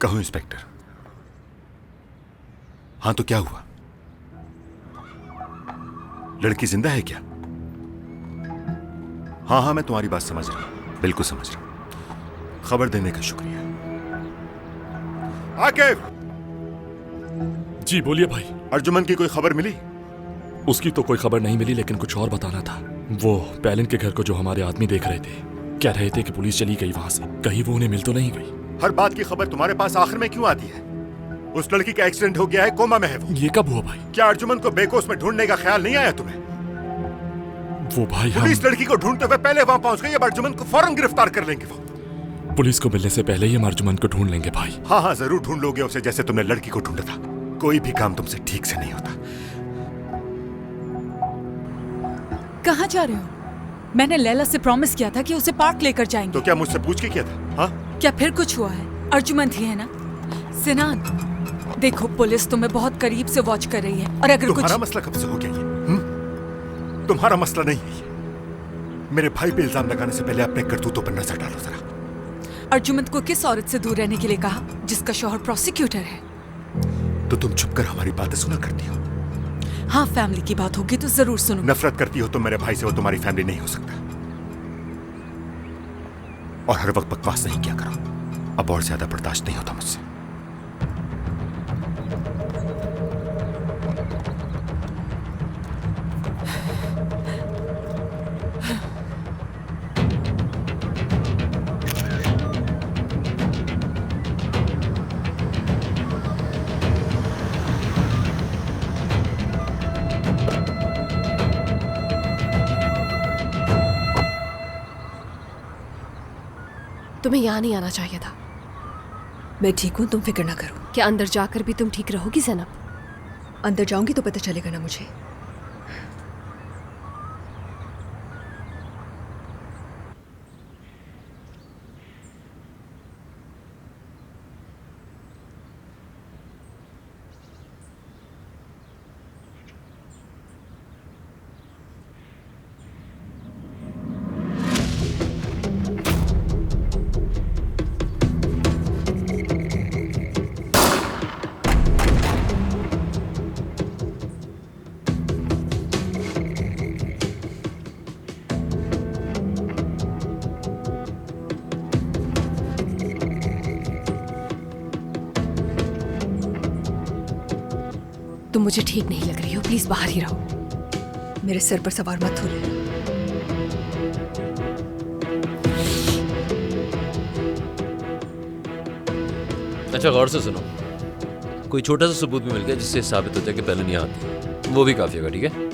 कहो इंस्पेक्टर। हाँ तो क्या हुआ? लड़की जिंदा है क्या? हाँ हाँ मैं तुम्हारी बात समझ रहा हूं, बिल्कुल समझ रहा हूं। खबर देने का शुक्रिया। आकिब! जी बोलिए भाई। अर्जुमन की कोई खबर मिली? उसकी तो कोई खबर नहीं मिली, लेकिन कुछ और बताना था। वो पैलिन के घर को जो हमारे आदमी देख रहे थे, कह रहे थे कि पुलिस चली गई वहां से। कहीं वो उन्हें मिल तो नहीं गई? हर बात की खबर तुम्हारे पास आखिर में क्यों आती है? उस लड़की का एक्सीडेंट हो गया है, कोमा में है वो। ये कब हुआ भाई? क्या अर्जुमन को बेकोस में ढूंढने का ख्याल नहीं आया तुम्हें? वो भाई पुलिस लड़की को ढूंढते हुए पहले वहां पहुंच गई, अब अर्जुमन को फौरन गिरफ्तार कर लेंगे वो। पुलिस को मिलने से पहले ही हम अर्जुमन को ढूंढ लेंगे भाई। हाँ हाँ जरूर ढूंढ लोगे उसे, जैसे तुमने लड़की को ढूंढा था। कोई भी काम तुमसे ठीक से नहीं होता। कहाँ जा रहे हो? मैंने लैला से प्रॉमिस किया था कि उसे पार्क लेकर जाएंगे। तो क्या मुझसे पूछ के किया था? हाँ? क्या फिर कुछ हुआ है? अर्जुमन थी है ना? सिनान, देखो पुलिस तुम्हें बहुत करीब से वॉच कर रही है, और अगर तुम्हारा कुछ... मसला कब से हो गया ये? तुम्हारा मसला नहीं है ये। मेरे भाई पे इल्जाम लगाने से पहले अपने करतूतों पर नजर डालो जरा। अर्जुमन को किस औरत से दूर रहने के लिए कहा जिसका शौहर प्रोसिक्यूटर है? तो तुम छुप कर हमारी बातें सुना करती हो? हाँ, फैमिली की बात होगी तो जरूर सुनो। नफरत करती हो तुम मेरे भाई से, वो तुम्हारी फैमिली नहीं हो सकता। और हर वक्त बकवास नहीं किया करो, अब और ज्यादा बर्दाश्त नहीं होता मुझसे। तुम्हें यहाँ नहीं आना चाहिए था। मैं ठीक हूँ, तुम फिक्र ना करो। क्या अंदर जाकर भी तुम ठीक रहोगी ज़ैनब? अंदर जाऊंगी तो पता चलेगा ना मुझे। तुम मुझे ठीक नहीं लग रही हो, प्लीज बाहर ही रहो। मेरे सर पर सवार मत हो लेना। अच्छा गौर से सुनो, कोई छोटा सा सबूत भी मिल गया जिससे साबित हो जाए कि पहले नहीं आती, वो भी काफी होगा, ठीक है?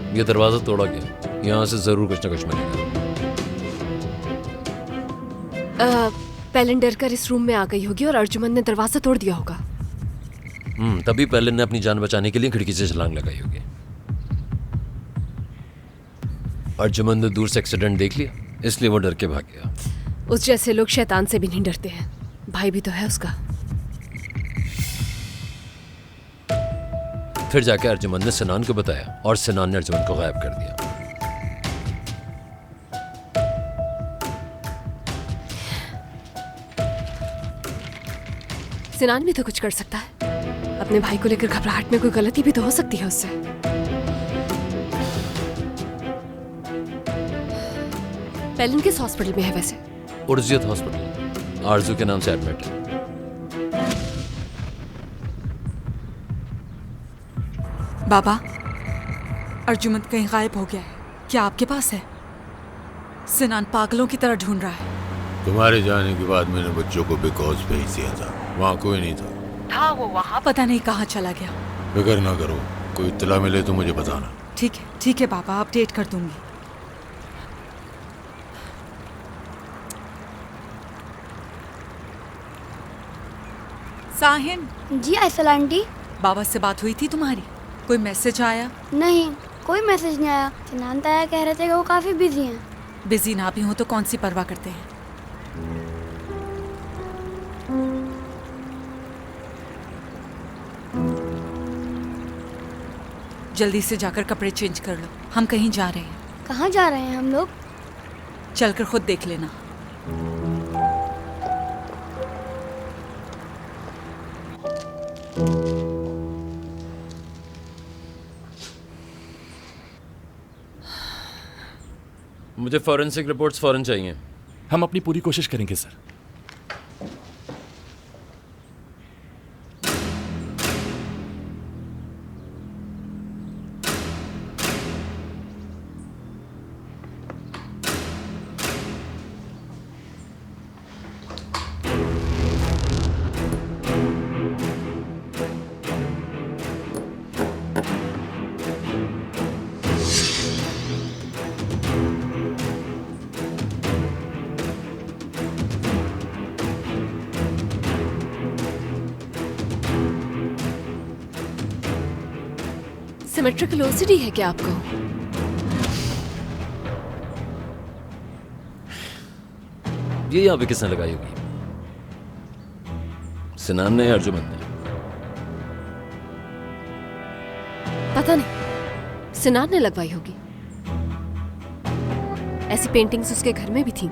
ये दरवाजा तोड़ा गया, यहाँ से जरूर कुछ ना कुछ मिलेगा। पैलिन डर कर इस रूम में आ गई होगी और अर्जुमन ने दरवाजा तोड़ दिया होगा। तभी पैलिन ने अपनी जान बचाने के लिए खिड़की से छलांग लगाई होगी। अर्जुमन ने दूर से एक्सीडेंट देख लिया, इसलिए वो डर के भाग गया। उस जैसे लोग शैतान से भी नहीं डरते हैं, भाई भी तो है उसका। फिर जाके अर्जुमन ने सिनान को बताया और सिनान ने अर्जुमन को गायब कर दिया। सिनान भी तो कुछ कर सकता है। अपने भाई को लेकर घबराहट में कोई गलती भी तो हो सकती है उससे। पैलिन किस हॉस्पिटल में है वैसे? उर्जियत हॉस्पिटल, आरजू के नाम से एडमिट है। बाबा, अर्जुमन कहीं गायब हो गया है, क्या आपके पास है? सिनान पागलों की तरह ढूंढ रहा है। तुम्हारे जाने के बाद मैंने बच्चों को बेकॉज भेज दिया था, वहाँ कोई नहीं था। वो वहाँ पता नहीं कहाँ चला गया। फिक्र ना करो, कोई इत्तला मिले तो मुझे बताना। ठीक है बाबा, अपडेट कर दूंगी। साहिन। जी आयशा आंटी। बाबा से बात हुई थी तुम्हारी? कोई मैसेज आया? नहीं, कोई मैसेज नहीं आया। सिनान ताया कह रहे थे कि वो काफी बिजी हैं। बिजी ना भी हो तो कौन सी परवाह करते हैं। जल्दी से जाकर कपड़े चेंज कर लो, हम कहीं जा रहे हैं। कहाँ जा रहे हैं हम लोग? चलकर खुद देख लेना। मुझे फॉरेंसिक रिपोर्ट्स फौरन चाहिए। हम अपनी पूरी कोशिश करेंगे सर। सिमेट्रिकल ओसीडी है क्या आपको? ये यहाँ पे किसने लगाई होगी? सिनान ने या अर्जुमन ने? पता नहीं, सिनान ने लगवाई होगी। ऐसी पेंटिंग्स उसके घर में भी थी।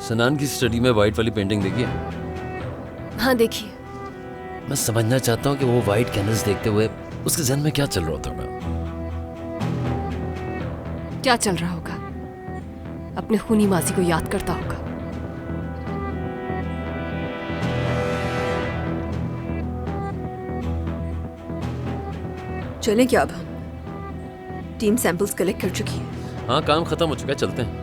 सिनान की स्टडी में व्हाइट वाली पेंटिंग देखी है? हाँ देखिए। मैं समझना चाहता हूँ कि वो व्हाइट कैनवस देखते हुए उसके जहन में क्या चल रहा होता होगा। क्या चल रहा होगा? अपने खूनी माजी को याद करता होगा। चलें क्या अब हम? टीम सैंपल्स कलेक्ट कर चुकी है। हाँ, काम खत्म हो चुका है, चलते हैं।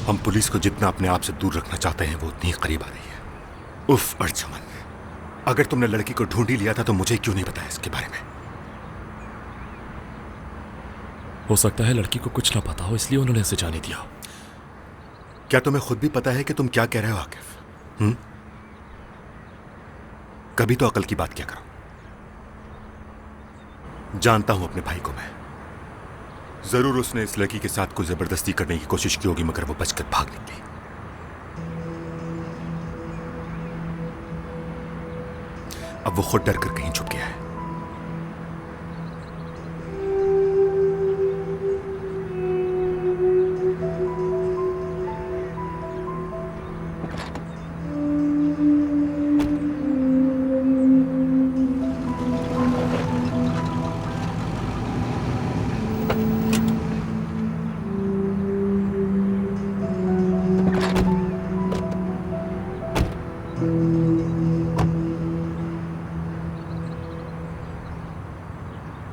हम पुलिस को जितना अपने आप से दूर रखना चाहते हैं वो उतनी ही करीब आ रही है। उफ अर्जुमन, अगर तुमने लड़की को ढूंढ ही लिया था तो मुझे क्यों नहीं बताया इसके बारे में? हो सकता है लड़की को कुछ ना पता हो, इसलिए उन्होंने इसे जाने दिया। क्या तुम्हें खुद भी पता है कि तुम क्या कह रहे हो आकिफ? कभी तो अकल की बात क्या करो। जानता हूं अपने भाई को मैं। जरूर उसने इस लड़की के साथ कोई जबरदस्ती करने की कोशिश की होगी, मगर वो बचकर भाग निकली। अब वो खुद डर कर कहीं छुप गया है।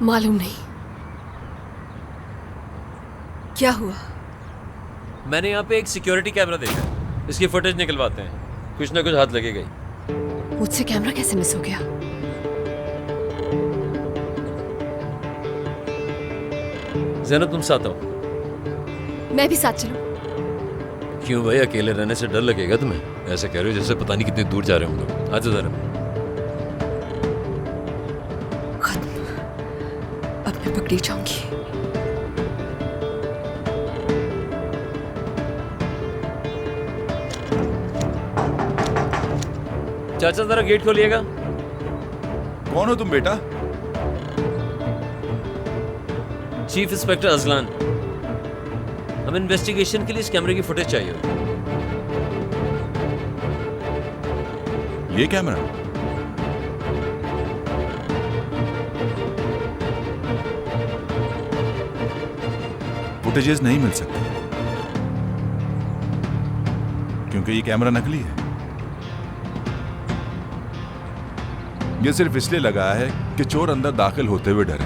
मालूम नहीं क्या हुआ। मैंने यहाँ पे एक सिक्योरिटी कैमरा देखा, इसकी फुटेज निकलवाते हैं, कुछ ना कुछ हाथ लगेगा ही। मुझसे कैमरा कैसे मिस हो गया? ज़ैनब, तुम साथ आओ। मैं भी साथ चलूं? क्यों भाई, अकेले रहने से डर लगेगा तुम्हें? ऐसे कह रहे हो जैसे पता नहीं कितनी दूर जा रहे हो हम लोग। आजा ज़ैनब। अब मैं पकड़ी जाऊंगी। चाचा जरा गेट खोलिएगा। कौन हो तुम बेटा? Chief inspector Azlan. हमें इन्वेस्टिगेशन के लिए इस कैमरे की फुटेज चाहिए। ये कैमरा? फुटेजेस नहीं मिल सकते क्योंकि ये कैमरा नकली है। ये सिर्फ इसलिए लगाया है कि चोर अंदर दाखिल होते हुए डरे।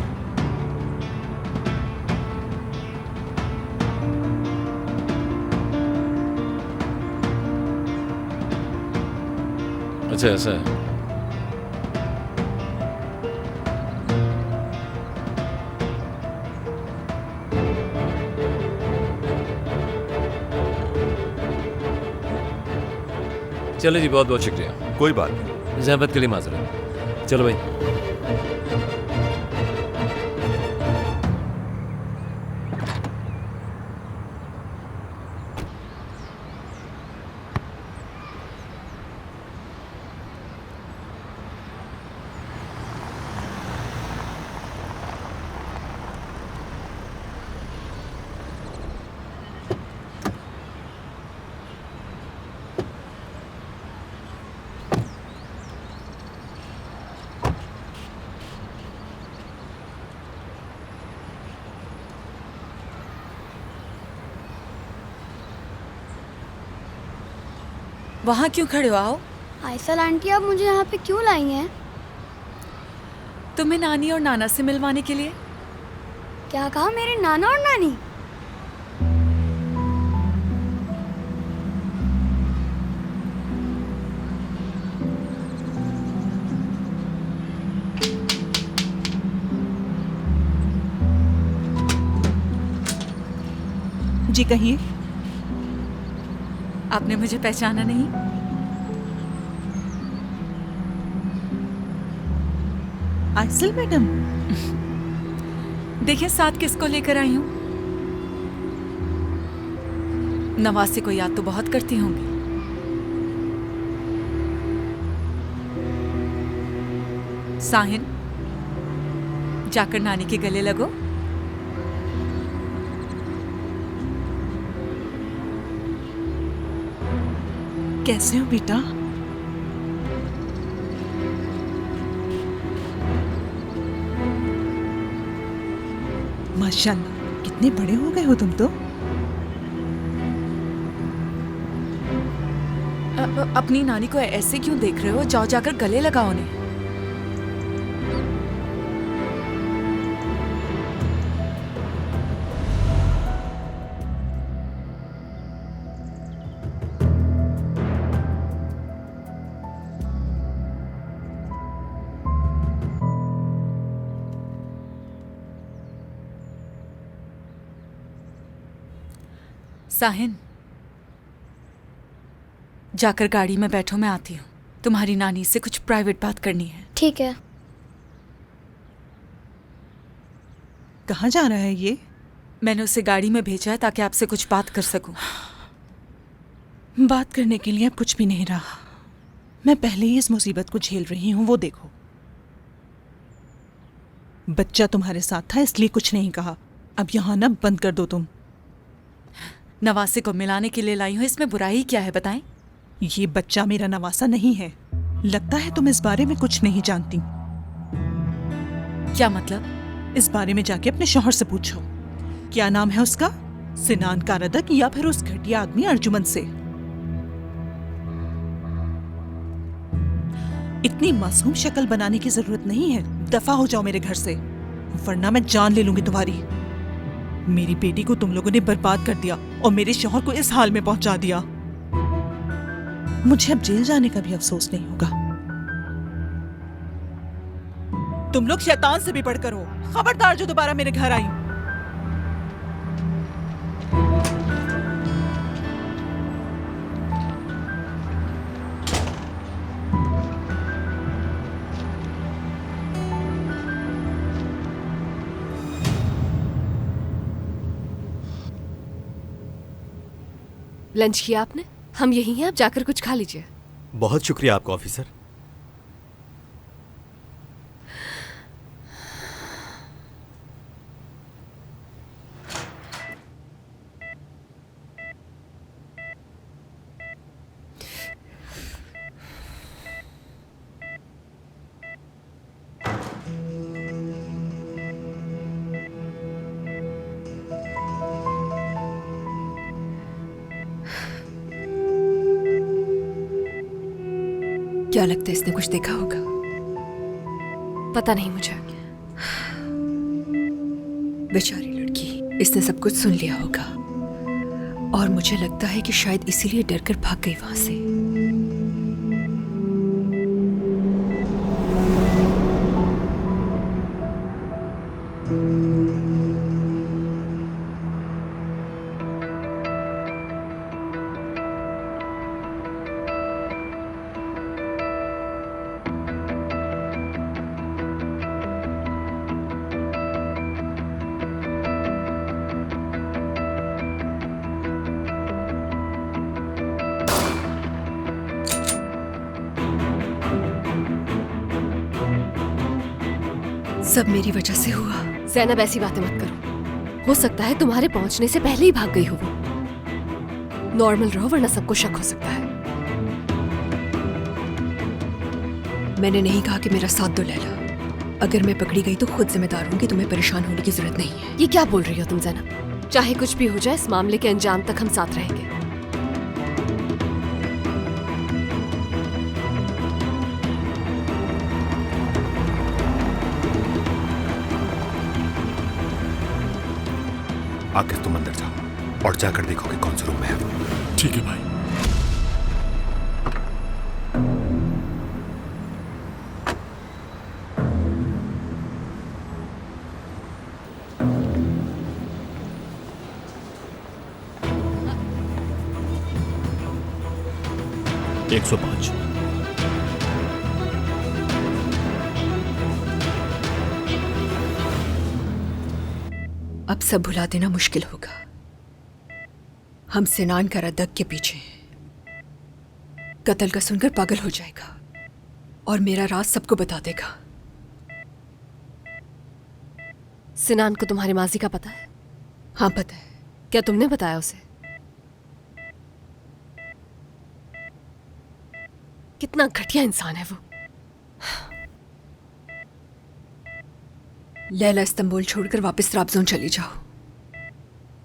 अच्छा ऐसा है। चलो जी, बहुत बहुत शुक्रिया। कोई बात नहीं। जहमत के लिए माजरत। चलो भाई। वहाँ क्यों खड़े हो? आओ। आयशल आंटी आप मुझे यहाँ पे क्यों लाई हैं? तुम्हें नानी और नाना से मिलवाने के लिए। क्या कहा? मेरे नाना और नानी? जी कहिए। आपने मुझे पहचाना नहीं? आयशल मैडम। देखिए साथ किसको लेकर आई हूँ। नवासे को याद तो बहुत करती होंगी। साहिन, जाकर नानी के गले लगो। कैसे हो बेटा? माशाल्लाह, कितने बड़े हो गए हो तुम तो। अपनी नानी को ऐसे क्यों देख रहे हो? जाओ जाकर गले लगाओ उन्हें। साहिन, जाकर गाड़ी में बैठो, मैं आती हूँ। तुम्हारी नानी से कुछ प्राइवेट बात करनी है। ठीक है। कहाँ जा रहा है ये? मैंने उसे गाड़ी में भेजा है ताकि आपसे कुछ बात कर सकूं। बात करने के लिए अब कुछ भी नहीं रहा। मैं पहले ही इस मुसीबत को झेल रही हूँ। वो देखो, बच्चा तुम्हारे साथ था इसलिए कुछ नहीं कहा। अब यहाँ ना बंद कर दो तुम। नवासे को मिलाने के लिए लाई हूँ, इसमें बुराई क्या है बताएं? ये बच्चा मेरा नवासा नहीं है। लगता है तुम इस बारे में कुछ नहीं जानती। क्या मतलब? इस बारे में जाके अपने शौहर से पूछो। क्या नाम है उसका? सिनान कारदक या फिर उस घटिया आदमी अर्जुमन से? इतनी मासूम शक्ल बनाने की जरूरत नहीं है। दफा हो जाओ मेरे घर से, वरना मैं जान ले लूंगी तुम्हारी। मेरी बेटी को तुम लोगों ने बर्बाद कर दिया और मेरे शौहर को इस हाल में पहुंचा दिया। मुझे अब जेल जाने का भी अफसोस नहीं होगा। तुम लोग शैतान से भी बढ़कर हो। खबरदार जो दोबारा मेरे घर आई। लंच किया आपने? हम यही हैं, आप जाकर कुछ खा लीजिए। बहुत शुक्रिया आपका ऑफिसर। क्या लगता है इसने कुछ देखा होगा? पता नहीं मुझे। बेचारी लड़की, इसने सब कुछ सुन लिया होगा और मुझे लगता है कि शायद इसीलिए डरकर भाग गई वहां से। सब मेरी वजह से हुआ। ज़ैनब ऐसी बातें मत करो। हो सकता है तुम्हारे पहुंचने से पहले ही भाग गई हो वो। नॉर्मल रहो वरना सबको शक हो सकता है। मैंने नहीं कहा कि मेरा साथ दो लैला। अगर मैं पकड़ी गई तो खुद जिम्मेदार हूँ कि तुम्हें परेशान होने की जरूरत नहीं है। ये क्या बोल रही हो तुम ज़ैनब? चाहे कुछ भी हो जाए इस मामले के अंजाम तक हम साथ रहेंगे। आगे तुम अंदर जाओ और जाकर देखो कि कौन से रूम में है वो। ठीक है भाई। एक 105। अब सब भुला देना मुश्किल होगा। हम सिनान का रद्दक के पीछे हैं। कत्ल का सुनकर पागल हो जाएगा और मेरा राज सबको बता देगा। सिनान को तुम्हारी माजी का पता है? हाँ पता है। क्या तुमने बताया उसे? कितना घटिया इंसान है वो। लैला इस्तांबुल छोड़कर वापस राबजोन चली जाओ।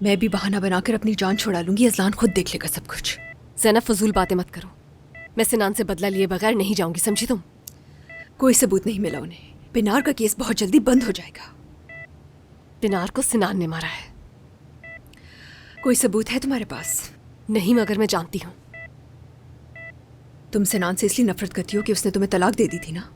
मैं भी बहाना बनाकर अपनी जान छुड़ा लूंगी। अजलान खुद देख लेगा सब कुछ। ज़ैनब फजूल बातें मत करो। मैं सिनान से बदला लिए बगैर नहीं जाऊंगी, समझी तुम? कोई सबूत नहीं मिला उन्हें। पिनार का केस बहुत जल्दी बंद हो जाएगा। पिनार को सिनान ने मारा है। कोई सबूत है तुम्हारे पास? नहीं, मगर मैं जानती हूँ। तुम सिनान से इसलिए नफरत करती हो कि उसने तुम्हें तलाक दे दी थी ना?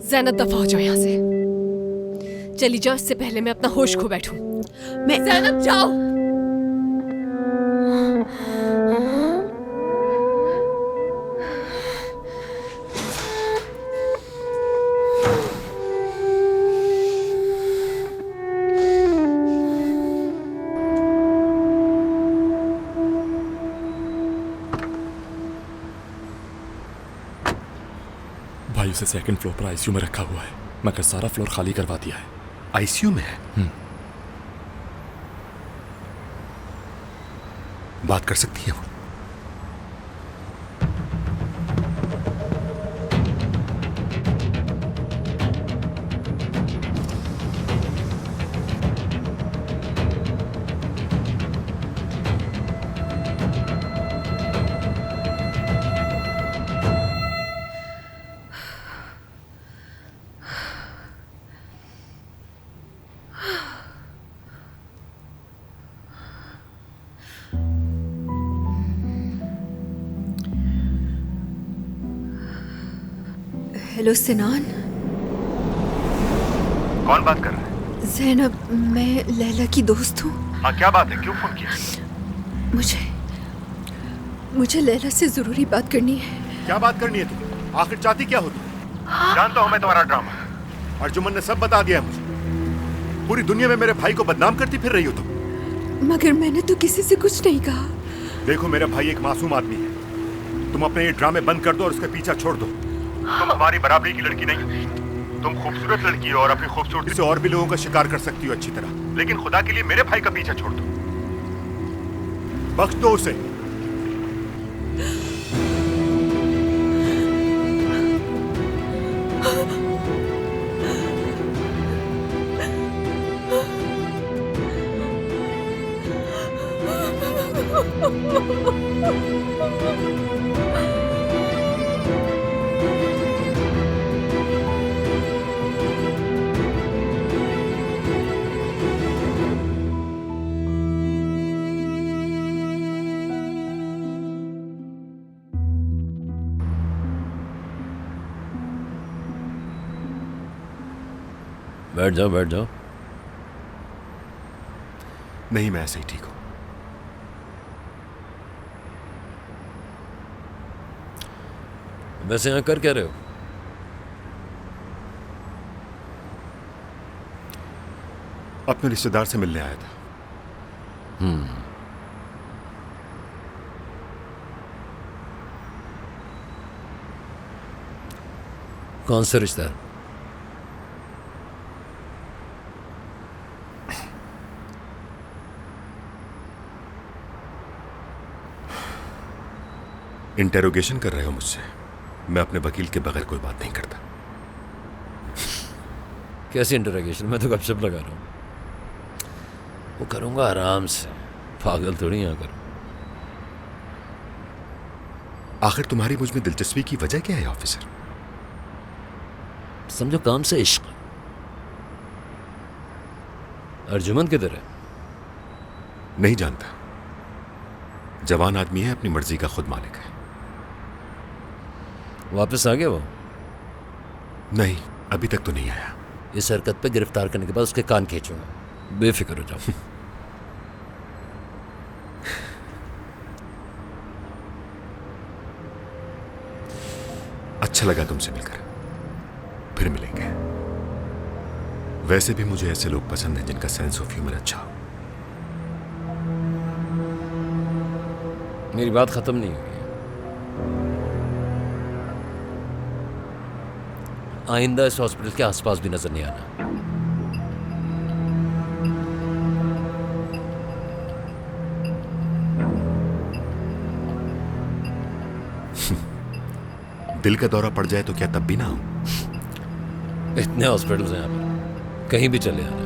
ज़ैनब दफा हो जाओ यहाँ से। चली जाओ, इससे पहले मैं अपना होश खो बैठूं। मैं ज़ैनब जाओ। भाई उसे सेकंड फ्लोर पर आईसीयू में रखा हुआ है, मगर सारा फ्लोर खाली करवा दिया है। आईसीयू में है? बात कर सकती है वो? हेलो सिनान। कौन बात कर रहा है? ज़ैनब, मैं लैला की दोस्त हूँ। हाँ, क्या बात है? क्यों फोन किया? मुझे लैला से जरूरी बात करनी है। क्या बात करनी है तुम्हें? आखिर चाहती क्या हो तुम? जानता हूँ मैं तुम्हारा ड्रामा। अर्जुमन ने सब बता दिया है मुझे। पूरी दुनिया में मेरे भाई को बदनाम करती फिर रही हो तुम। मगर मैंने तो किसी से कुछ नहीं कहा। देखो, मेरा भाई एक मासूम आदमी है। तुम अपने ये ड्रामे बंद कर दो और उसका पीछा छोड़ दो। तुम हमारी बराबरी की लड़की नहीं, तुम खूबसूरत लड़की हो और अपनी खूबसूरती से और भी लोगों का शिकार कर सकती हो अच्छी तरह। लेकिन खुदा के लिए मेरे भाई का पीछा छोड़ दो। बख्श दो उसे। बैठ जाओ, बैठ जाओ। नहीं, मैं ऐसे ही ठीक हूं। वैसे यहाँ कर क्या रहे हो? अपने रिश्तेदार से मिलने आया था। कौन सा रिश्ता? इंटेरोगेशन कर रहे हो मुझसे? मैं अपने वकील के बगैर कोई बात नहीं करता। कैसी इंटेरोगेशन? मैं तो गपशप लगा रहा हूँ। वो करूँगा आराम से, पागल थोड़ी यहाँ करूँ। आखिर तुम्हारी मुझ में दिलचस्पी की वजह क्या है ऑफिसर? समझो काम से इश्क। अर्जुमन किधर है? नहीं जानता। जवान आदमी है, अपनी मर्जी का खुद मालिक है। वापस आ गया वो? नहीं, अभी तक तो नहीं आया। इस हरकत पे गिरफ्तार करने के बाद उसके कान खींचूंगा। बेफिक्र हो जाओ। अच्छा लगा तुमसे मिलकर, फिर मिलेंगे। वैसे भी मुझे ऐसे लोग पसंद हैं जिनका सेंस ऑफ ह्यूमर अच्छा हो। मेरी बात खत्म नहीं हुई है। आइंदा इस हॉस्पिटल के आसपास भी नजर नहीं आना। दिल का दौरा पड़ जाए तो क्या तब भी ना हो? इतने हॉस्पिटल्स हैं यहाँ पर, कहीं भी चले आना।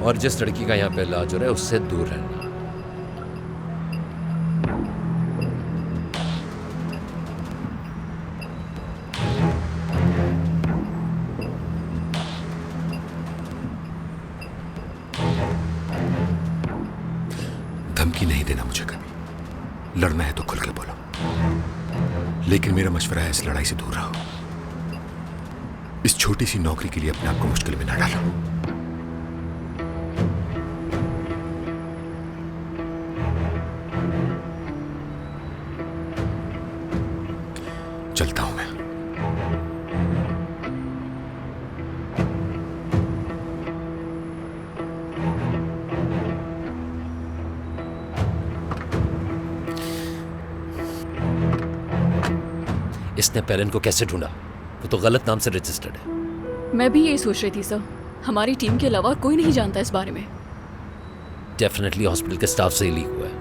और जिस लड़की का यहाँ पे इलाज हो रहा है उससे दूर रहना। धमकी नहीं देना मुझे कभी। लड़ना है तो खुल के बोलो, लेकिन मेरा मशवरा है इस लड़ाई से दूर रहो। इस छोटी सी नौकरी के लिए अपने आप को मुश्किल में न डालो। चलता हूं मैं। इसने पेरेंट को कैसे ढूंढा? वो तो गलत नाम से रजिस्टर्ड है। मैं भी यही सोच रही थी सर। हमारी टीम के अलावा कोई नहीं जानता इस बारे में। डेफिनेटली हॉस्पिटल के स्टाफ से ही लीक हुआ है।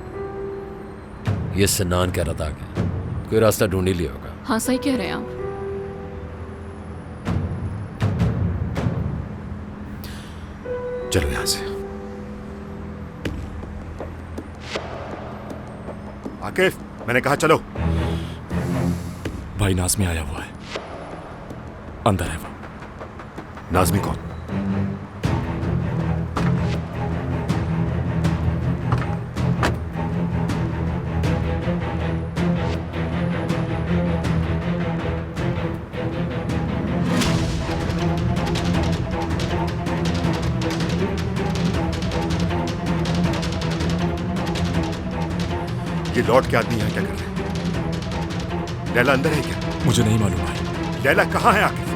ये सन्नान कह रहा था आगे, कोई रास्ता ढूंढ ही लिया होगा। हाँ सही कह रहे हैं आप। चलो यहां से। आकिफ, मैंने कहा चलो। भाई नाज़मी आया हुआ है, अंदर है वो। नाज़मी कौन? ये लौट के आदमी यहां क्या कर रहे हैं? लैला अंदर है क्या? मुझे नहीं मालूम भाई। लैला कहाँ है आकिफ?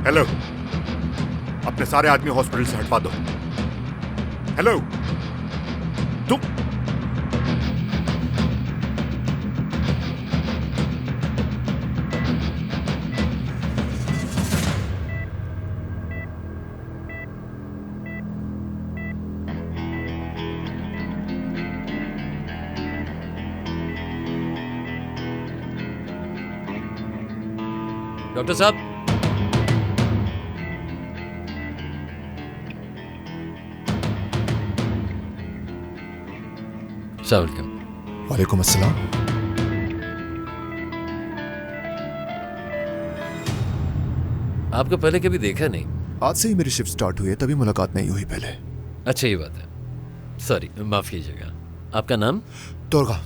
हेलो, अपने सारे आदमी हॉस्पिटल से हटवा दो। हेलो, तुम डॉक्टर साहब, वालेकुम अस्सलाम। आपको पहले कभी देखा नहीं। आज से ही मेरी शिफ्ट स्टार्ट हुई है, तभी मुलाकात नहीं हुई पहले। अच्छा ये बात है। सॉरी, माफ कीजिएगा। आपका नाम? तोरगा,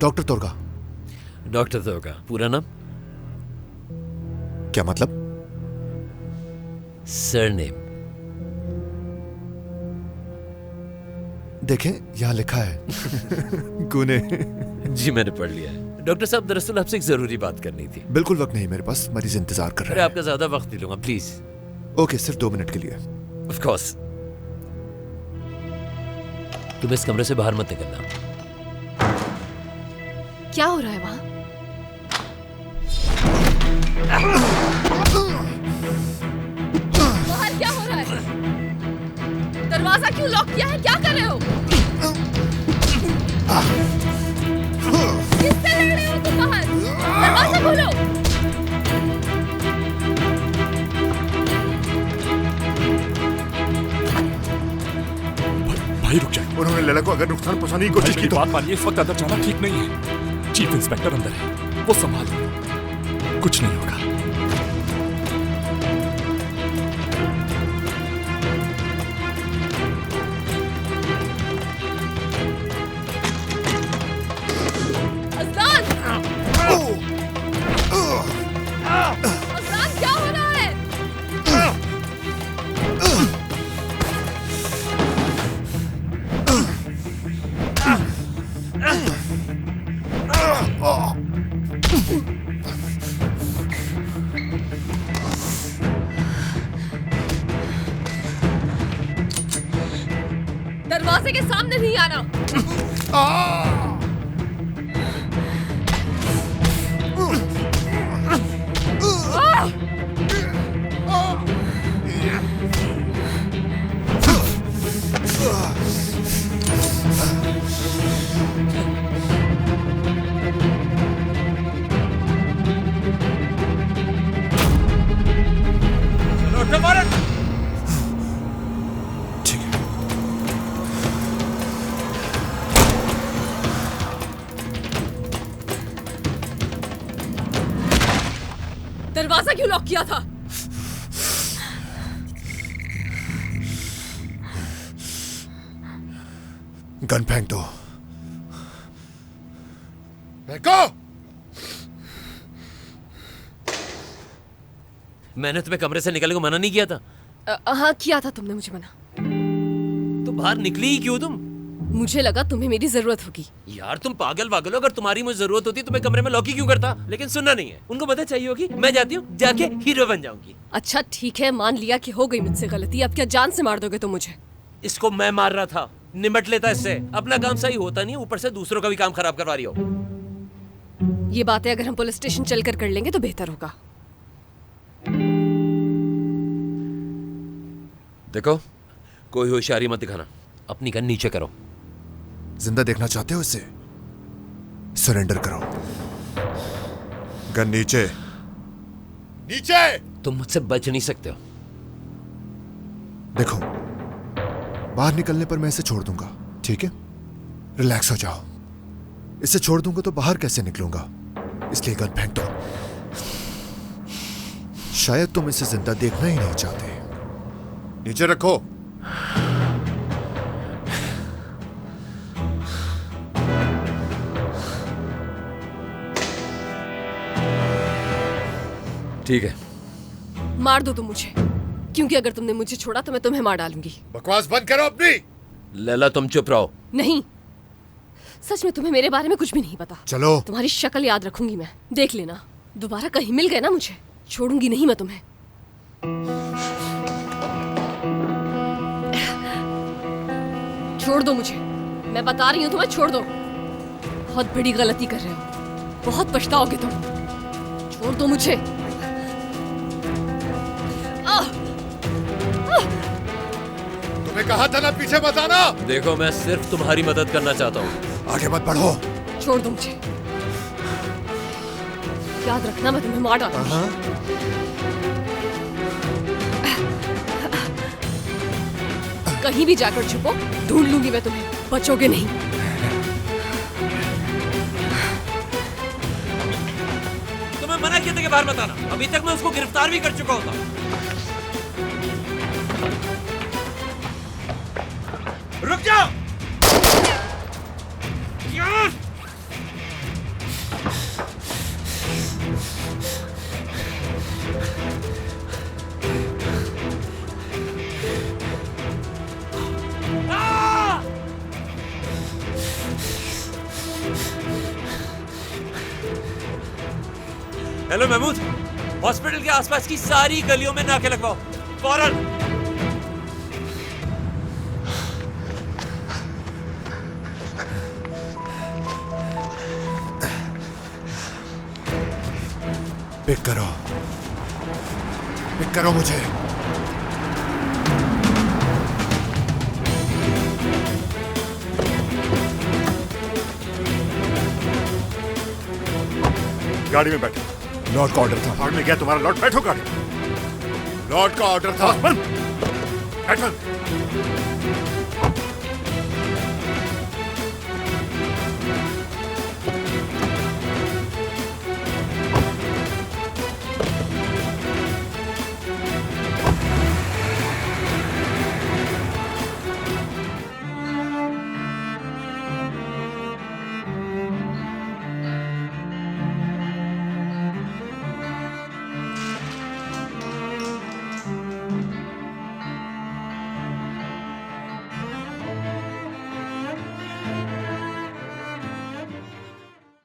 डॉक्टर तोरगा। डॉक्टर तोरगा, पूरा नाम? क्या मतलब? सरनेम। देखें, यहाँ लिखा है गुने। जी मैंने पढ़ लिया है। डॉक्टर साहब, दरअसल आपसे एक जरूरी बात करनी थी। बिल्कुल वक्त नहीं मेरे पास, मरीज इंतजार कर अरे रहे हैं। आपका ज्यादा वक्त नहीं लूंगा, प्लीज। ओके, सिर्फ 2 मिनट के लिए। Of course. तुम इस कमरे से बाहर मत निकलना। क्या हो रहा है वहां? बाहर क्या हो रहा है? दरवाजा क्यों लॉक किया है? क्या कर रहे हो? किससे लड़ रहे हो तुम बाहर? दरवाजा खोलो। भाई रुक जाए। उन्होंने लैला को अगर नुकसान पहुंचाने की कोशिश की तो बात मानिए, इस वक्त अंदर जाना ठीक नहीं है। चीफ इंस्पेक्टर अंदर है, वो संभाल लेंगे। कुछ नहीं होगा। अज़लान, क्या हो रहा है? दरवाजे के सामने नहीं आना। दरवाजा क्यों लॉक किया था? गन फेंक दो। फेंको। मैंने तुम्हें कमरे से निकलने को मना नहीं किया था? हाँ किया था तुमने मुझे मना। तो बाहर निकली ही क्यों तुम? मुझे लगा तुम्हें मेरी जरूरत होगी। यार तुम पागल वागल हो, अगर तुम्हारी मुझे जरूरत होती तो मैं कमरे में लॉक ही क्यों करता? लेकिन सुनना नहीं है, उनको मदद चाहिए होगी, मैं जाती हूँ, जाके हीरो बन जाऊंगी। अच्छा ठीक है, मान लिया कि हो गई मुझसे गलती। अब क्या जान से मार दोगे तुम मुझे? इसको मैं मार रहा था, निमट लेता इससे। अपना काम सही होता नहीं, ऊपर से दूसरों का भी काम खराब करवा रही हो। ये बातें अगर हम पुलिस स्टेशन चलकर कर लेंगे तो बेहतर होगा। देखो, कोई होशियारी मत दिखाना, अपनी गन नीचे करो। जिंदा देखना चाहते हो इसे? सरेंडर करो। गन नीचे। नीचे। तुम मुझसे बच नहीं सकते हो। देखो, बाहर निकलने पर मैं इसे छोड़ दूंगा, ठीक है? रिलैक्स हो जाओ। इसे छोड़ दूंगा तो बाहर कैसे निकलूंगा, इसलिए गन फेंक दो। शायद तुम इसे जिंदा देखना ही नहीं चाहते। नीचे रखो। ठीक है, मार दो तुम मुझे, क्योंकि अगर तुमने मुझे छोड़ा तो मैं तुम्हें मार डालूंगी। बकवास बंद करो अपनी। लैला तुम चुप रहो। नहीं, सच में तुम्हें मेरे बारे में कुछ भी नहीं पता। चलो। तुम्हारी शक्ल याद रखूंगी मैं, देख लेना। दोबारा कहीं मिल गए ना मुझे, छोड़ूंगी नहीं मैं तुम्हें। छोड़ दो मुझे, मैं बता रही हूँ तुम्हें, छोड़ दो। बहुत बड़ी गलती कर रहे हो, बहुत पछताओगे तुम। छोड़ दो मुझे। तुम्हें कहा था ना पीछे मत आना। देखो, मैं सिर्फ तुम्हारी मदद करना चाहता हूँ। आगे मत बढ़ो। छोड़ दो मुझे, याद रखना मैं तुम्हें मार डालूंगी। कहीं भी जाकर छुपो, ढूंढ लूंगी मैं तुम्हें, बचोगे नहीं। तुम्हें मना किया था कि बाहर मत आना, अभी तक मैं उसको गिरफ्तार भी कर चुका होता। रुक जाओ। हेलो महमूद, हॉस्पिटल के आसपास की सारी गलियों में नाके लगवाओ फौरन। पिक करो मुझे। गाड़ी में बैठो। लॉर्ड का ऑर्डर था। भाड़ में गया तुम्हारा लॉर्ड, बैठो गाड़ी। लॉर्ड का ऑर्डर था। बंद, बैठो।